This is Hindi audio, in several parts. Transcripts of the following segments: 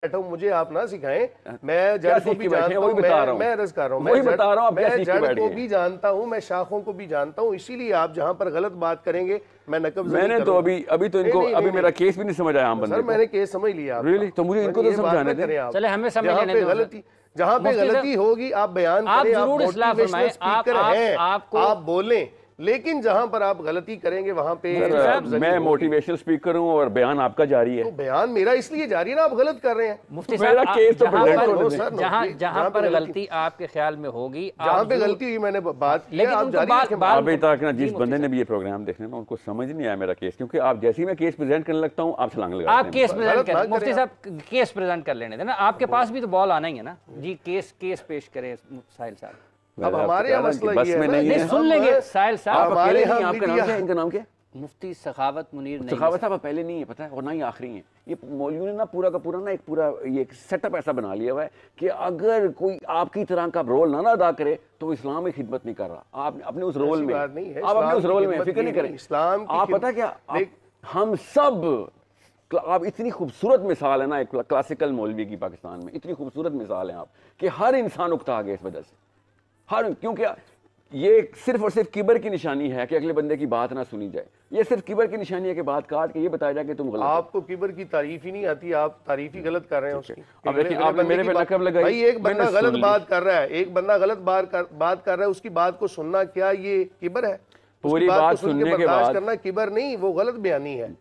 बैठा हूं, मुझे आप ना सिखाएं। मैं जड़ को भी जानता हूं, मैं अर्ज कर रहा हूं, वही बता रहा हूं, मैं जड़ को भी जानता हूं, मैं शाखों को भी जानता हूं। इसीलिए आप जहां पर गलत बात करेंगे मैं नकब मैंने तो अभी तो इनको अभी मेरा केस भी नहीं समझ आया आम बंदे को। मैंने केस समझ लिया। रियली? तो मुझे इनको तो समझाने दें। चले हमें समझ लेने दो। गलती जहां पे गलती होगी आप बयान करें, आप मोटिवेशनल स्पीकर हैं, आप बोलें, लेकिन जहां पर आप गलती करेंगे वहां पे मैं मोटिवेशनल स्पीकर हूं और बयान आपका जारी है। तो बयान मेरा इसलिए जारी है ना, आप गलत कर रहे हैं। मुफ्ती साहब जहां पर गलती आपके ख्याल में होगी, जहां पे गलती हुई मैंने बात की, आप जारी रखें। अभी तक ना जिस बंदे ने भी ये प्रोग्राम देखने ना उनको समझ नहीं आया मेरा केस, क्योंकि आप जैसे ही मैं केस प्रेजेंट करने लगता हूं आप छलांग लगाते हैं। आप केस प्रेजेंट करें, मुफ्ती साहब केस प्रेजेंट कर लेने देना, आपके पास भी तो बॉल आना ही है ना जी। केस पेश करें साहिल साहब। अब हमारे यहाँ मसला ये है नहीं, सुन लेंगे साहिल साहब। हमारे यहाँ आपका नाम क्या है? इनका नाम क्या है? मुफ्ती सखावत मुनीर। सखावत साहब पहले नहीं है पता है, और ना ही आखिरी है। ये मौलवियों ने ना पूरा का पूरा ना एक पूरा ये सेटअप ऐसा बना लिया हुआ है कि अगर कोई आपकी तरह का रोल ना अदा करे तो वो इस्लाम की खिदमत नहीं कर रहा। आप अपने उस रोल में, आप अपने उस रोल में फिक्र नहीं करें। इस्लाम आप पता क्या, हम सब, आप इतनी खूबसूरत मिसाल है ना एक क्लासिकल मौलवी की पाकिस्तान में, इतनी खूबसूरत मिसाल है आप कि हर इंसान उकता गया इस वजह से, हर, क्योंकि ये सिर्फ और सिर्फ किबर की निशानी है कि अगले बंदे की बात ना सुनी जाए। ये सिर्फ किबर की निशानी है कि बात काट के ये बताया जाए कि तुम गलत। आपको किबर की तारीफ ही नहीं आती, आप तारीफ ही गलत कर रहे हैं उसकी। अब देखिए आपने मेरे पे नकब लगाई। भाई एक बंदा गलत बात कर रहा है, एक बंदा गलत बात कर रहा है, उसकी बात को सुनना क्या ये किबर है? पूरी बात सुनने के बाद करना किबर नहीं, वो गलत बयानी है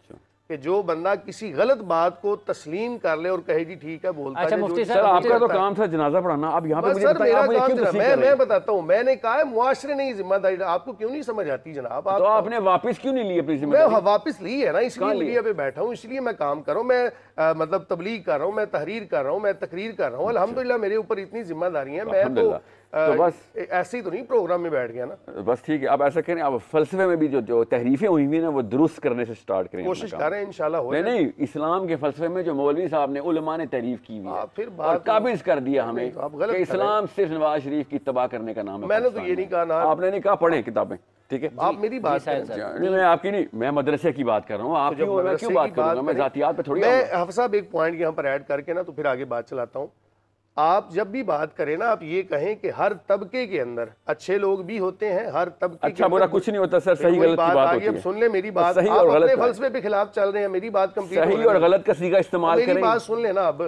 कि जो बंदा किसी गलत बात को तस्लीम कर ले और कहे जी ठीक है बोलता है। अच्छा मुफ्ती सर आपका तो काम था जनाजा पढ़ाना, आप यहाँ पे मुझे बताइए, आप मुझे क्यों तस्लीम कर रहे हैं? मैं बताता हूँ, मैंने कहा है मुआशरे नहीं जिम्मेदारी, आपको क्यों नहीं समझ आती जनाब? तो आपने वापस क्यों नहीं ली अपनी जिम्मेदारी? मैं वापस ली है ना, इसलिए मीडिया पे बैठा हूँ, इसलिए मैं काम कर रहा हूँ, मैं मतलब तबलीग कर रहा हूँ, मैं तहरीर कर रहा हूँ, मैं तकरीर कर रहा हूँ। अल्हम्दुलिल्लाह मेरे ऊपर इतनी जिम्मेदारी है, मैं तो बस ऐसे ही तो नहीं प्रोग्राम में बैठ गया ना। बस ठीक है, आप ऐसा करें, आप फलसफे में भी जो तहरीफें हुई हुई ना वो दुरुस्त करने से स्टार्ट करें, कोशिश करें इंशाल्लाह। नहीं, इस्लाम के फलसफे में जो मौलवी साहब ने उलमा ने तारीफ की हुई है फिर और काबिज कर दिया हमें कि इस्लाम सिर्फ नवाज शरीफ की तबाह करने का नाम है। मैंने तो ये नहीं कहा ना, आपने नहीं कहा, पढ़े किताबें, ठीक है? आप मेरी बात नहीं, मैं आपकी नहीं, मैं मदरसे की बात कर रहा हूँ, आपकी मैं क्यों बात करूंगा? मैं जातियात पे थोड़ी। मैं हाफिज साहब एक पॉइंट यहाँ पर ऐड करके ना तो फिर आगे बात चलाता हूँ। आप जब भी बात करें ना, आप ये कहें कि हर तबके के अंदर अच्छे लोग भी होते हैं, हर तबके अच्छा बुरा कुछ नहीं होता सर, सही गलत की बात होती है। सुन ले मेरी बात, सही आप और गलत अपने फलसफे पे खिलाफ चल रहे हैं, मेरी बात कंप्लीट। सही और गलत का सीगा इस्तेमाल करें, मेरी बात सुन लेना। अब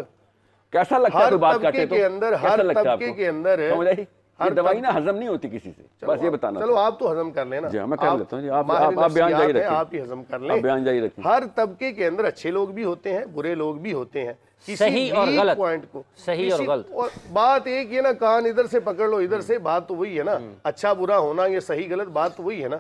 कैसा लगता है बात करते के अंदर, हर तबके के अंदर समझ आई, हर दवाई ना हजम नहीं होती किसी से, बस ये बताना। चलो आप तो हजम कर लेना। जी मैं कर लेता हूँ, आप बयान जारी रखें, आप ही हजम कर लें, बयान जारी रखें। हर तबके के अंदर अच्छे लोग भी होते हैं, बुरे लोग भी होते हैं। सही और गलत पॉइंट को, सही और गलत, और बात एक ये ना, कान इधर से पकड़ लो इधर से, बात तो वही है ना। अच्छा बुरा होना, ये सही गलत बात तो वही है ना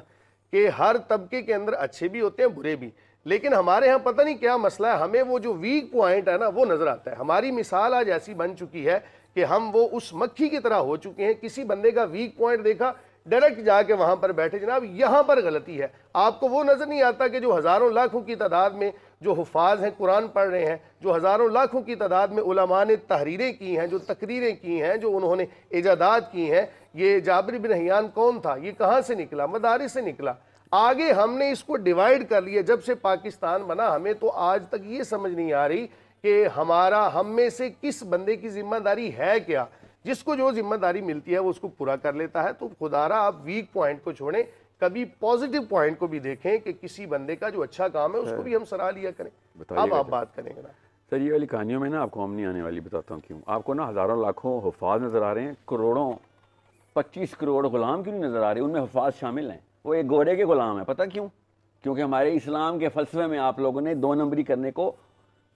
कि हर तबके के अंदर अच्छे भी होते हैं बुरे भी। लेकिन हमारे यहाँ पता नहीं क्या मसला है, हमें वो जो वीक पॉइंट है ना वो नजर आता है। हमारी मिसाल आज ऐसी बन चुकी है कि हम वो उस मक्खी की तरह हो चुके हैं, किसी बंदे का वीक पॉइंट देखा डायरेक्ट जाके वहां पर बैठे, जनाब यहाँ पर गलती है। आपको वो नजर नहीं आता कि जो हजारों लाखों की तादाद में जो हुफाज हैं कुरान पढ़ रहे हैं, जो हजारों लाखों की तादाद में उलमा ने तहरीरें की हैं, जो तकरीरें की हैं, जो उन्होंने इजादात की हैं। ये जाबिर बिन हयान कौन था, ये कहाँ से निकला? मदारिस से निकला। आगे हमने इसको डिवाइड कर लिया, जब से पाकिस्तान बना हमें तो आज तक ये समझ नहीं आ रही कि हमारा, हम में से किस बंदे की जिम्मेदारी है क्या। जिसको जो जिम्मेदारी मिलती है वो उसको पूरा कर लेता है। तो खुदारा आप वीक पॉइंट को छोड़ें, कभी पॉजिटिव पॉइंट को भी देखें कि किसी बंदे का जो अच्छा काम है उसको भी हम सराह लिया करें। अब आप बात करेंगे ना सर, ये वाली कहानियों में ना आपको हम नहीं आने वाली, बताता हूँ क्यों। आपको ना हज़ारों लाखों हुफाज नज़र आ रहे हैं, करोड़ों 25 करोड़ गुलाम क्यों नहीं नज़र आ रहे? उनमें हुफाज शामिल हैं, वो एक गोरे के गुलाम है। पता क्यों? क्योंकि हमारे इस्लाम के फलसफे में आप लोगों ने 2 नंबरी करने को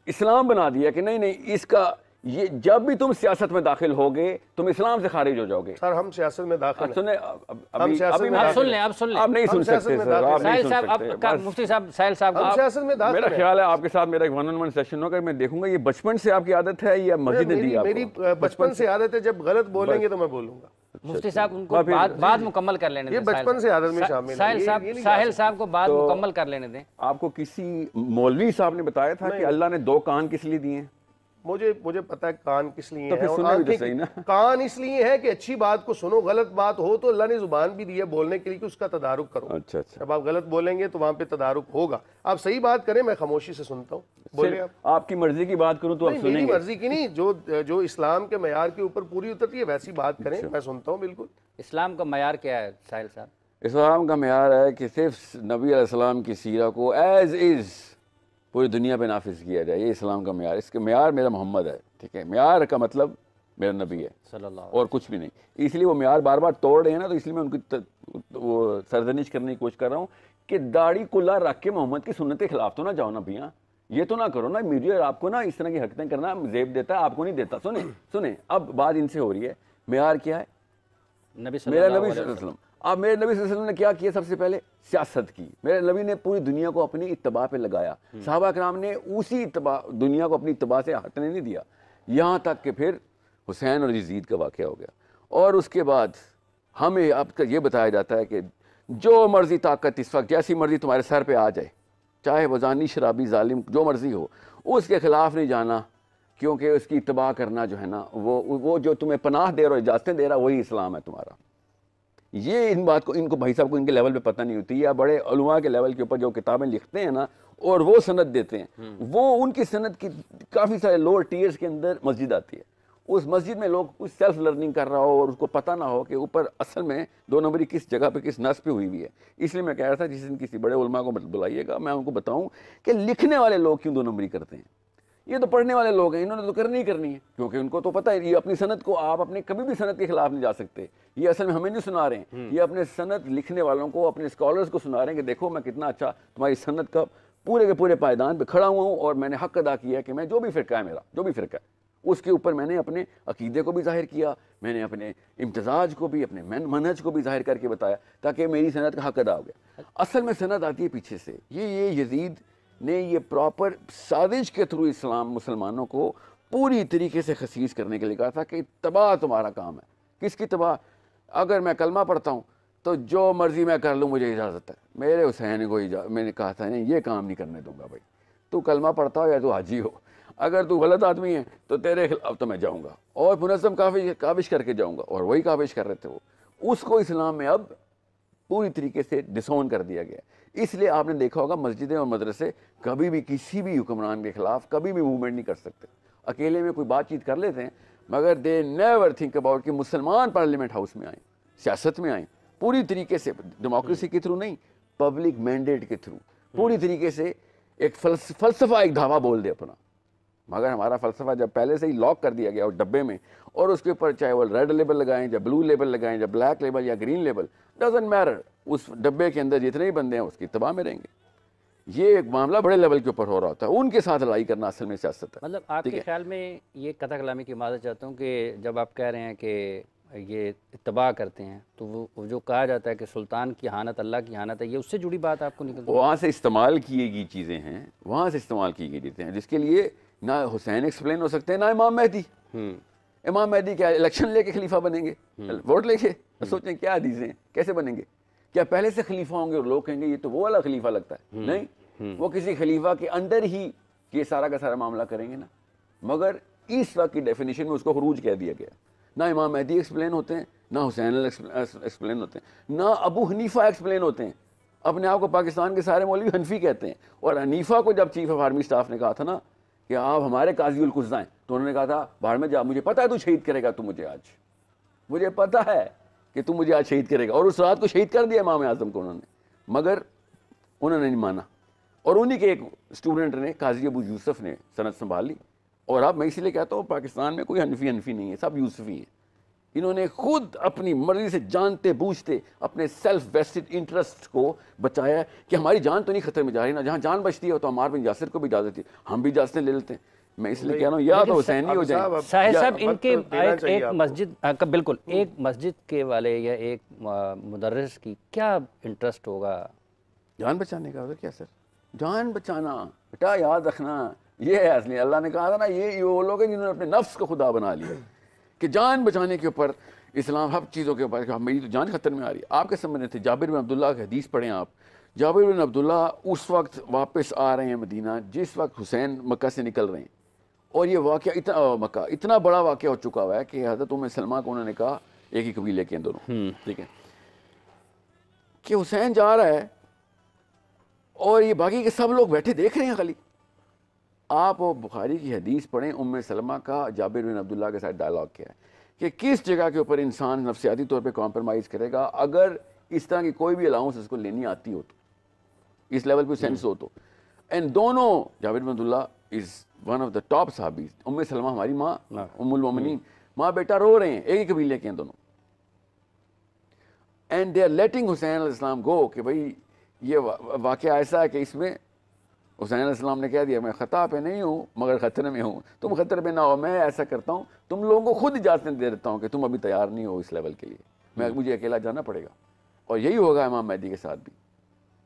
इस्लाम बना दिया कि नहीं नहीं, इसका ये जब भी तुम सियासत में दाखिल होगे तुम इस्लाम से खारिज हो जाओगे। सर हम सियासत में दाखिल सुन लें, आप सुन लें, आप नहीं सुन सकते सर, आप नहीं सुन सकते। मुफ्ती साहब, साहिल साहब, सियासत में दाखिल, मेरा ख्याल है आपके साथ मेरा एक 1-on-1 सेशन होगा, मैं देखूंगा ये बचपन से आपकी आदत है या मस्जिद ने दी आपको? मेरी बचपन से आदत है, जब गलत बोलेंगे तो मैं बोलूंगा। मुफ्ती साहब उनको बात मुकम्मल कर लेने दें, ये बचपन से आदत में शामिल है। साहिल साहब को बात मुकम्मल कर लेने दें। आपको किसी मौलवी साहब ने बताया था कि अल्लाह ने 2 कान किस लिए दिए हैं? मुझे पता है कान किस लिए तो है फिर और सुने भी तो आंखें सही ना। कान इसलिए है कि अच्छी बात को सुनो, गलत बात हो तो अल्लाह ने जुबान भी दी है बोलने के लिए कि उसका तदारुक करो। अच्छा अच्छा, जब आप गलत बोलेंगे तो वहां पे तदारुक होगा। आप सही बात करें, मैं खामोशी से सुनता हूँ, बोलिए आप। आपकी मर्जी की बात करूं तो आप नहीं, मेरी सुनेंगे। मर्जी की नहीं, जो इस्लाम के मयार के ऊपर पूरी उतरती है वैसी बात करें, मैं सुनता हूँ बिल्कुल। इस्लाम का मयार क्या है साहिल साहब? इस्लाम का मयार है कि सिर्फ नबी अलैहिस्सलाम की सीरा को एज इज़ पूरी दुनिया पे नाफिज किया जाए, ये इस्लाम का मयार। इसके मयार मेरा मोहम्मद है, ठीक है। मयार का मतलब मेरा नबी है सल्लल्लाहु और कुछ भी नहीं। इसलिए वो मयार बार बार तोड़ रहे हैं ना, तो इसलिए मैं उनकी वो सरजनिश करने की कोशिश कर रहा हूँ कि दाढ़ी कुल्ला रख के मोहम्मद की सुन्नत के खिलाफ तो ना जाओ ना भैया, ये तो ना करो ना। मीडिया आपको ना इस तरह की हरकतें करना जेब देता है, आपको नहीं देता। सुने सुने, अब बात इनसे हो रही है, मयार क्या है? नबी मेरा सल्लल्लाहु नबी अलैहि सल्लल्लाहु अलैहि वसल्लम। अब मेरे नबी सल्लल्लाहु अलैहि वसल्लम ने क्या किया? सबसे पहले सियासत की। मेरे नबी ने पूरी दुनिया को अपनी इत्तबा पे लगाया। सहाबा कराम ने उसी इत्तबा, दुनिया को अपनी इत्तबा से हटने नहीं दिया, यहाँ तक कि फिर हुसैन और यजीद का वाक़या हो गया। और उसके बाद हमें अब तक ये बताया जाता है कि जो मर्जी ताकत इस वक्त जैसी मर्जी तुम्हारे सर पे आ जाए, चाहे वो जानी शराबी जालिम जो मर्जी हो, उसके खिलाफ नहीं जाना, क्योंकि उसकी इत्तबा करना जो है ना, वो जो तुम्हें पनाह दे रहा है, इजाज़तें दे रहा है, वही इस्लाम है तुम्हारा। ये इन बात को इनको भाई साहब को इनके लेवल पे पता नहीं होती, या बड़े उलमा के लेवल के ऊपर जो किताबें लिखते हैं ना और वो सनद देते हैं, वो उनकी सनद की काफ़ी सारे लोअर टीयर्स के अंदर मस्जिद आती है। उस मस्जिद में लोग कुछ सेल्फ लर्निंग कर रहा हो और उसको पता ना हो कि ऊपर असल में 2 नंबरी किस जगह पे किस नस पे हुई हुई है। इसलिए मैं कह रहा था जिस दिन किसी बड़े उलमा को बुलाइएगा, मैं उनको बताऊं कि लिखने वाले लोग क्यों 2 नंबरी करते हैं। ये तो पढ़ने वाले लोग हैं, इन्होंने तो करनी ही करनी है, क्योंकि उनको तो पता है ये अपनी सनद को, आप अपने कभी भी सनद के खिलाफ नहीं जा सकते। ये असल में हमें नहीं सुना रहे हैं, ये अपने सनद लिखने वालों को, अपने स्कॉलर्स को सुना रहे हैं कि देखो मैं कितना अच्छा तुम्हारी सनद का पूरे के पूरे पायदान पे खड़ा हुआ हूँ और मैंने हक अदा किया कि मैं जो भी फ़िरका है मेरा, जो भी फ़िरका है उसके ऊपर मैंने अपने अकीदे को भी जाहिर किया, मैंने अपने इम्तिजाज को भी, अपने मनहज को भी जाहिर करके बताया, ताकि मेरी सनद का हक अदा हो गया। असल में सनद आती है पीछे से। ये यजीद ने ये प्रॉपर साजिश के थ्रू इस्लाम मुसलमानों को पूरी तरीके से खसीस करने के लिए कहा था कि तबाह तुम्हारा काम है। किसकी तबाह? अगर मैं कलमा पढ़ता हूँ तो जो मर्जी मैं कर लूँ, मुझे इजाज़त है। मेरे हुसैन को मैंने कहा था नहीं, ये काम नहीं करने दूंगा भाई, तू कलमा पढ़ता हो या तू हाजी हो, अगर तू गलत आदमी है तो तेरे खिलाफ तो मैं जाऊँगा और मुनज़्ज़म काविश करके जाऊँगा। और वही काविश कर रहे थे वो, उसको इस्लाम में अब पूरी तरीके से डिसोन कर दिया गया। इसलिए आपने देखा होगा मस्जिदें और मदरसे कभी भी किसी भी हुक्मरान के खिलाफ कभी भी मूवमेंट नहीं कर सकते। अकेले में कोई बातचीत कर लेते हैं, मगर दे नेवर थिंक अबाउट कि मुसलमान पार्लियामेंट हाउस में आए, सियासत में आए, पूरी तरीके से डेमोक्रेसी के थ्रू नहीं, पब्लिक मैंडेट के थ्रू पूरी तरीके से एक फलसफा, एक धावा बोल दे अपना। मगर हमारा फ़लसफ़ा जब पहले से ही लॉक कर दिया गया और डब्बे में, और उसके ऊपर चाहे वो रेड लेबल लगाएं या ब्लू लेबल लगाएं या ब्लैक लेबल या ग्रीन लेबल, डजंट मैटर, उस डब्बे के अंदर जितने ही बंदे हैं उसकी तबाह में रहेंगे। ये एक मामला बड़े लेवल के ऊपर हो रहा होता है, उनके साथ लड़ाई करना असल में सियासत है। मतलब आपके ख्याल में ये कथा कलामी की माज़रत चाहता हूँ कि जब आप कह रहे हैं कि ये इत्तबा करते हैं, तो वो जो कहा जाता है कि सुल्तान की हानत अल्लाह की हानत है, ये उससे जुड़ी बात आपको निकलती है? वहाँ से इस्तेमाल की गई चीज़ें हैं, वहाँ से इस्तेमाल की गई चीज़ें हैं, जिसके लिए ना हुसैन एक्सप्लेन हो सकते हैं ना इमाम मेहदी। इमाम मेहदी क्या इलेक्शन लेके खलीफा बनेंगे, वोट लेके? सोचें क्या हदीसें हैं, कैसे बनेंगे? क्या पहले से खलीफा होंगे और लोग कहेंगे ये तो वो वाला खलीफा लगता है? नहीं, वो किसी खलीफा के अंदर ही ये सारा का सारा मामला करेंगे ना। मगर इस वक्त की डेफिनेशन में उसको खरूज कह दिया गया। ना इमाम मेहदी एक्सप्लेन होते हैं, ना हुसैन एक्सप्लेन होते हैं, ना अबू हनीफा एक्सप्लेन होते हैं। अपने आप को पाकिस्तान के सारे मौलवी हनफी कहते हैं, और हनीफा को जब चीफ ऑफ आर्मी स्टाफ ने कहा था ना कि आप हमारे काजी उल कुज़ा हैं, तो उन्होंने कहा था बाहर में जा, मुझे पता है तू शहीद करेगा, तू मुझे आज, मुझे पता है कि तू मुझे आज शहीद करेगा। और उस रात को शहीद कर दिया इमाम आज़म को उन्होंने, मगर उन्होंने नहीं माना। और उन्हीं के एक स्टूडेंट ने, काजी अबू यूसुफ ने सनद संभाल ली। और अब मैं इसलिए कहता हूँ पाकिस्तान में कोई हनफी नहीं है, सब यूसुफी हैं। इन्होंने खुद अपनी मर्जी से जानते बूझते अपने सेल्फ वेस्टेड इंटरेस्ट को बचाया कि हमारी जान तो नहीं खतरे में जा रही ना, जहाँ जान बचती है तो अम्मार बिन यासिर को भी इजाज़त थी, हम भी इजाज़तें ले लेते हैं। मैं इसलिए कह रहा हूँ या तो हुसैनी हो जाए। साहिब साहब इनके एक मस्जिद बिल्कुल एक मस्जिद के वाले या एक मुदर्रिस की क्या इंटरेस्ट होगा? जान बचाने का। क्या सर, जान बचाना बेटा याद रखना, ये है असली। अल्लाह ने कहा था ना, ये वो लोग हैं जिन्होंने अपने नफ्स को खुदा बना लिया कि जान बचाने के ऊपर इस्लाम हर चीज़ों के ऊपर, मेरी तो जान खतरे में आ रही है। आपके समझ थे जाबिर बिन अब्दुल्ला की हदीस पढ़ें आप। जाबिर बिन अब्दुल्ला उस वक्त वापस आ रहे हैं मदीना जिस वक्त हुसैन मक्का से निकल रहे हैं, और ये वाक़या इतना मक्का इतना बड़ा वाक़या हो चुका हुआ है कि हज़रत उम्मे सलमा को उन्होंने कहा, एक ही कबीले के हैं दोनों, ठीक है, कि हुसैन जा रहा है और ये बाकी के सब लोग बैठे देख रहे हैं खाली। आप वो बुखारी की हदीस पढ़ें, उम्मे सलमा का जाबिर बिन अब्दुल्लाह के साथ डायलॉग किया है कि किस जगह के ऊपर इंसान नफ्सियाती तौर पे कॉम्प्रोमाइज़ करेगा अगर इस तरह की कोई भी अलाउंस उसको लेनी आती हो, तो इस लेवल पे सेंस हो तो। एंड दोनों, Jabir bin Abdullah is one of the top सहाबीज, उम्मे सलमा हमारी माँ उम्मुल मोमिनीन, माँ बेटा रो रहे हैं, एक ही कबीले के हैं दोनों। And they are letting Hussain अलैहिस्सलाम गो कि भाई ये वाक़या ऐसा है कि इसमें हुसैन अलैहिस्सलाम ने कह दिया मैं ख़ता पे नहीं हूँ मगर ख़तरे में हूँ, तुम ख़तरे में ना हो, मैं ऐसा करता हूँ, तुम लोगों को खुद इजाज़त दे देता हूँ कि तुम अभी तैयार नहीं हो इस लेवल के लिए, मुझे अकेला जाना पड़ेगा। और यही होगा इमाम मेहदी के साथ भी,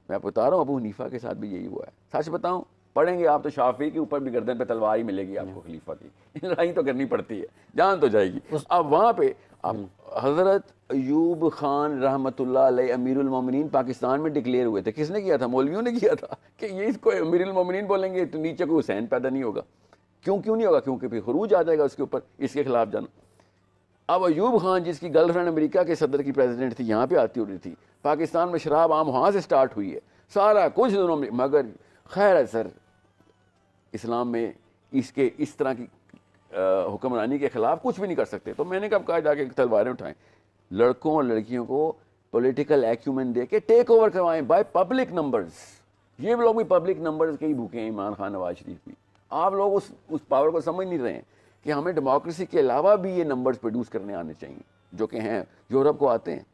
मैं आपको बता रहा हूँ, अबू हनीफा के साथ भी यही हुआ है। सच बताऊँ, पढ़ेंगे आप तो शाफी के ऊपर भी गर्दन पे तलवार ही मिलेगी आपको खलीफा की, लड़ाई तो करनी पड़ती है, जान तो जाएगी। अब वहाँ पे अब हज़रत अयूब खान रहमतुल्लाह अलैह अमीरुल मोमिनीन पाकिस्तान में डिक्लेयर हुए थे। किसने किया था? मौलवियों ने किया था कि ये इसको अमीरुल मोमिनीन बोलेंगे तो नीचे कोई हुसैन पैदा नहीं होगा। क्यों नहीं होगा? क्योंकि फिर खरूज आ जाएगा उसके ऊपर, इसके खिलाफ जाना। अब अयूब खान जिसकी गर्लफ्रेंड अमेरिका के सदर की प्रेसिडेंट थी, यहाँ पे आती हो रही थी, पाकिस्तान में शराब आम वहाँ से स्टार्ट हुई है, सारा कुछ दोनों में, मगर खैर है सर, इस्लाम में इसके इस तरह की हुक्मरानी के खिलाफ कुछ भी नहीं कर सकते। तो मैंने कब कहा जाके तलवारें उठाएं, लड़कों और लड़कियों को पॉलिटिकल एक्यूमेंट दे के टेक ओवर करवाएं बाय पब्लिक नंबर्स। ये लोग भी पब्लिक नंबर्स के ही भूखे हैं, इमरान खान, नवाज शरीफ भी। आप लोग उस पावर को समझ नहीं रहे हैं कि हमें डेमोक्रेसी के अलावा भी ये नंबर्स प्रोड्यूस करने आने चाहिए, जो कि हैं यूरोप को आते हैं।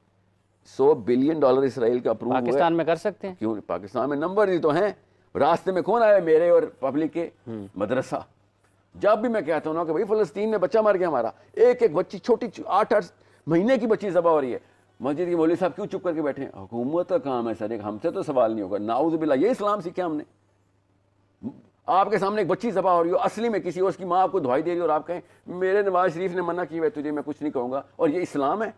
$100 बिलियन इसराइल का अप्रूव पाकिस्तान में कर सकते हैं? क्यों? पाकिस्तान में नंबर ही तो हैं। रास्ते में कौन आया? मेरे और पब्लिक के मदरसा। जब भी मैं कहता हूँ ना कि भाई फ़लस्तीन में बच्चा मर गया हमारा, एक एक बच्ची छोटी 8-8 महीने की बच्ची ज़बा हो रही है, मस्जिद के मौलवी साहब क्यों चुप करके बैठे हैं? हुकूमत का काम है सर, एक हमसे तो सवाल नहीं होगा। नाउज़ुबिल्लाह, ये इस्लाम सीखा हमने। आपके सामने एक बच्ची ज़बा हो रही हो, असली में किसी और की माँ आपको दुआई दे रही हो और आप कहें मेरे नवाज शरीफ ने मना किया है तुझे, मैं कुछ नहीं कहूँगा, और ये इस्लाम है?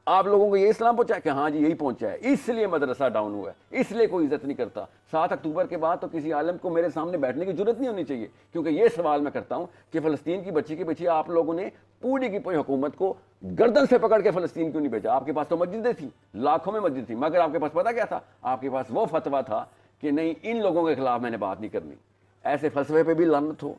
आप लोगों को ये इस्लाम पहुंचा कि हाँ जी यही पहुंचा है, इसलिए मदरसा डाउन हुआ है, इसलिए कोई इज्जत नहीं करता। 7 अक्टूबर के बाद तो किसी आलम को मेरे सामने बैठने की जरूरत नहीं होनी चाहिए, क्योंकि ये सवाल मैं करता हूं कि फ़लस्तीन की बच्ची के पीछे आप लोगों ने पूरी की पूरी हुकूमत को गर्दन से पकड़ के फ़लस्तीन क्यों नहीं भेजा? आपके पास तो मस्जिदें थी, लाखों में मस्जिद थी, मगर आपके पास पता क्या था? आपके पास वो फतवा था कि नहीं, इन लोगों के खिलाफ मैंने बात नहीं करनी। ऐसे फलसफे पे भी लानत हो,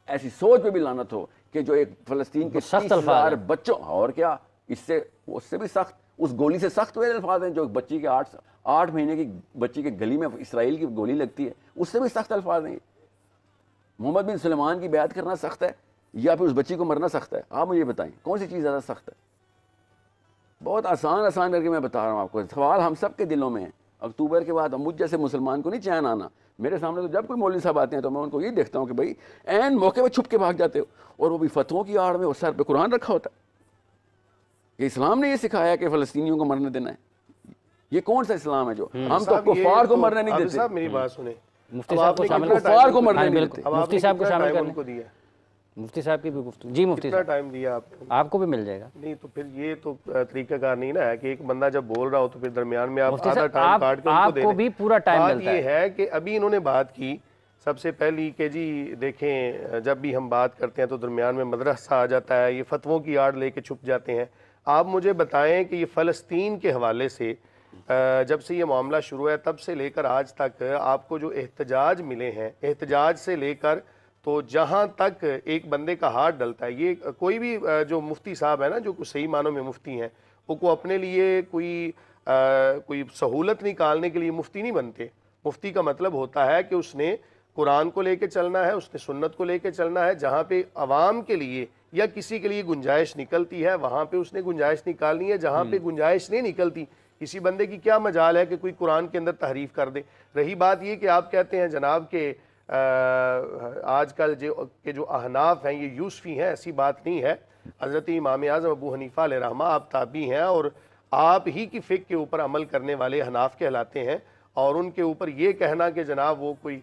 ऐसी सोच पे भी लानत हो कि जो एक फ़लस्तीन के 30,000 बच्चों, और क्या इससे उससे भी सख्त, उस गोली से सख्त हुए अल्फाज हैं जो बच्ची के 8 महीने की बच्ची के गली में इसराइल की गोली लगती है, उससे भी सख्त अल्फाज हैं। मोहम्मद बिन सुलेमान की बैत करना सख्त है या फिर उस बच्ची को मरना सख्त है? आप मुझे बताएं कौन सी चीज़ ज़्यादा सख्त है? बहुत आसान करके मैं बता रहा हूँ आपको, सवाल हम सब के दिलों में है। अक्टूबर के बाद मुझ जैसे मुसलमान को नहीं चैन आना। मेरे सामने तो जब कोई मौलवी साहब आते हैं तो मैं उनको ये देखता हूँ कि भाई एन मौके पर छुप के भाग जाते हो, और वो भी फतवों की आड़ में, और सर पे कुरान रखा होता है कि इस्लाम ने ये सिखाया कि फ़लस्तीनियों को मरने देना है। ये कौन सा इस्लाम है जो हम तो कुफार को मरने नहीं देते? साहब मेरी बात सुने, मुफ्ती साहब को शामिल, कुफार को मरने नहीं देते। मुफ्ती साहब को शामिल करने को दिया, मुफ्ती साहब की भी गुफ्तगू। जी मुफ्ती साहब, टाइम दिया आपने? आपको भी मिल जाएगा। नहीं तो फिर ये तो तरीकाकार नहीं ना है कि एक बंदा जब बोल रहा हो तो फिर दरमियान में आप आधा टाइम काट के उनको आपको भी पूरा टाइम मिलता है। ये है कि अभी इन्होंने बात की सबसे पहली कि जी देखें, जब भी हम बात करते हैं तो दरमियान में मदरसा आ जाता है, ये फतवों की आड़ लेके छुप जाते हैं। आप मुझे बताएं कि ये फ़लस्तीन के हवाले से जब से ये मामला शुरू है तब से लेकर आज तक आपको जो एहतजाज मिले हैं, एहतजाज से लेकर तो जहाँ तक एक बंदे का हाथ डलता है, ये कोई भी जो मुफ्ती साहब है ना, जो कुछ सही मानों में मुफ्ती हैं, वो अपने लिए कोई सहूलत निकालने के लिए मुफ्ती नहीं बनते। मुफ्ती का मतलब होता है कि उसने कुरान को लेके चलना है, उसने सुन्नत को लेके चलना है। जहाँ पे अवाम के लिए या किसी के लिए गुंजाइश निकलती है वहाँ पे उसने गुंजाइश निकालनी है। जहाँ पे गुंजाइश नहीं निकलती, किसी बंदे की क्या मजाल है कि कोई कुरान के अंदर तहरीफ कर दे। रही बात ये कि आप कहते हैं जनाब के आजकल जो अहनाफ हैं ये यूसफ़ी हैं, ऐसी बात नहीं है। हज़रत इमाम आज़म अबू हनीफ़ा अलैहिर्रहमा आप ताबी हैं और आप ही की फ़िक़्ह के ऊपर अमल करने वाले हनाफ कहलाते हैं, और उनके ऊपर ये कहना कि जनाब वो कोई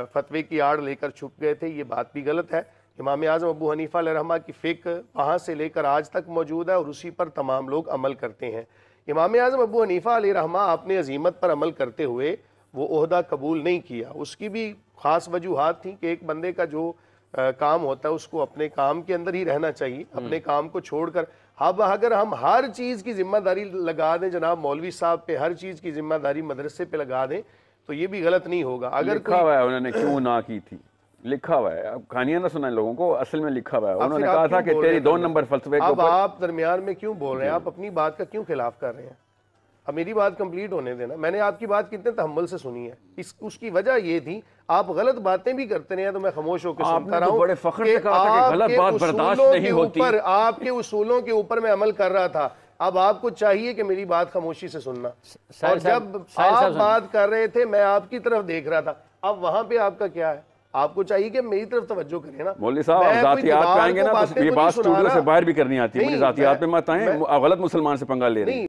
फतवे की आड़ लेकर छुप गए थे, ये बात भी गलत है। इमाम आज़म अबू हनीफ़ा अलैहिर्रहमा की फ़िक़्ह वहाँ से लेकर आज तक मौजूद है और उसी पर तमाम लोग अमल करते हैं। इमाम आज़म अबू हनीफ़ा अलैहिर्रहमा अपने अज़ीमत पर अमल करते हुए वो ओहदा कबूल नहीं किया। उसकी भी ख़ास वजूहात थी कि एक बंदे का जो काम होता है उसको अपने काम के अंदर ही रहना चाहिए, अपने काम को छोड़कर। अब अगर हम हर चीज़ की जिम्मेदारी लगा दें जनाब मौलवी साहब पे, हर चीज़ की जिम्मेदारी मदरसे पे लगा दें, तो ये भी गलत नहीं होगा। अगर लिखा हुआ है उन्होंने क्यों ना की थी, लिखा हुआ है। अब कहानियां ना सुनाएं लोगों को, असल में लिखा हुआ है। उन्होंने कहा था कि तेरी 2 नंबर फलसफे के अब ऊपर। आप दरमियान में क्यों बोल रहे हैं, आप अपनी बात का क्यों खिलाफ कर रहे हैं? अब मेरी बात कंप्लीट होने देना। मैंने आपकी बात कितने तहम्मुल से सुनी है, उसकी वजह ये थी आप गलत बातें भी करते रहे तो मैं खामोश होकर सुनता रहा हूं। बड़े फख्र से कहा था कि गलत बात बर्दाश्त नहीं होती। आपके उसूलों के ऊपर मैं अमल कर रहा था। अब आपको चाहिए कि मेरी बात खामोशी से सुनना। और जब आप बात कर रहे थे मैं आपकी तरफ देख रहा था, अब वहां पे आपका क्या है? आपको चाहिए कि मेरी तरफ तवज्जो करें ना। मौलवी साहब आप जातियात पे आएंगे ना तो ये बात स्टूडियो से बाहर भी करनी आती है। मुझे जातियात पे मत आए, गलत मुसलमान से पंगा ले रहे हैं।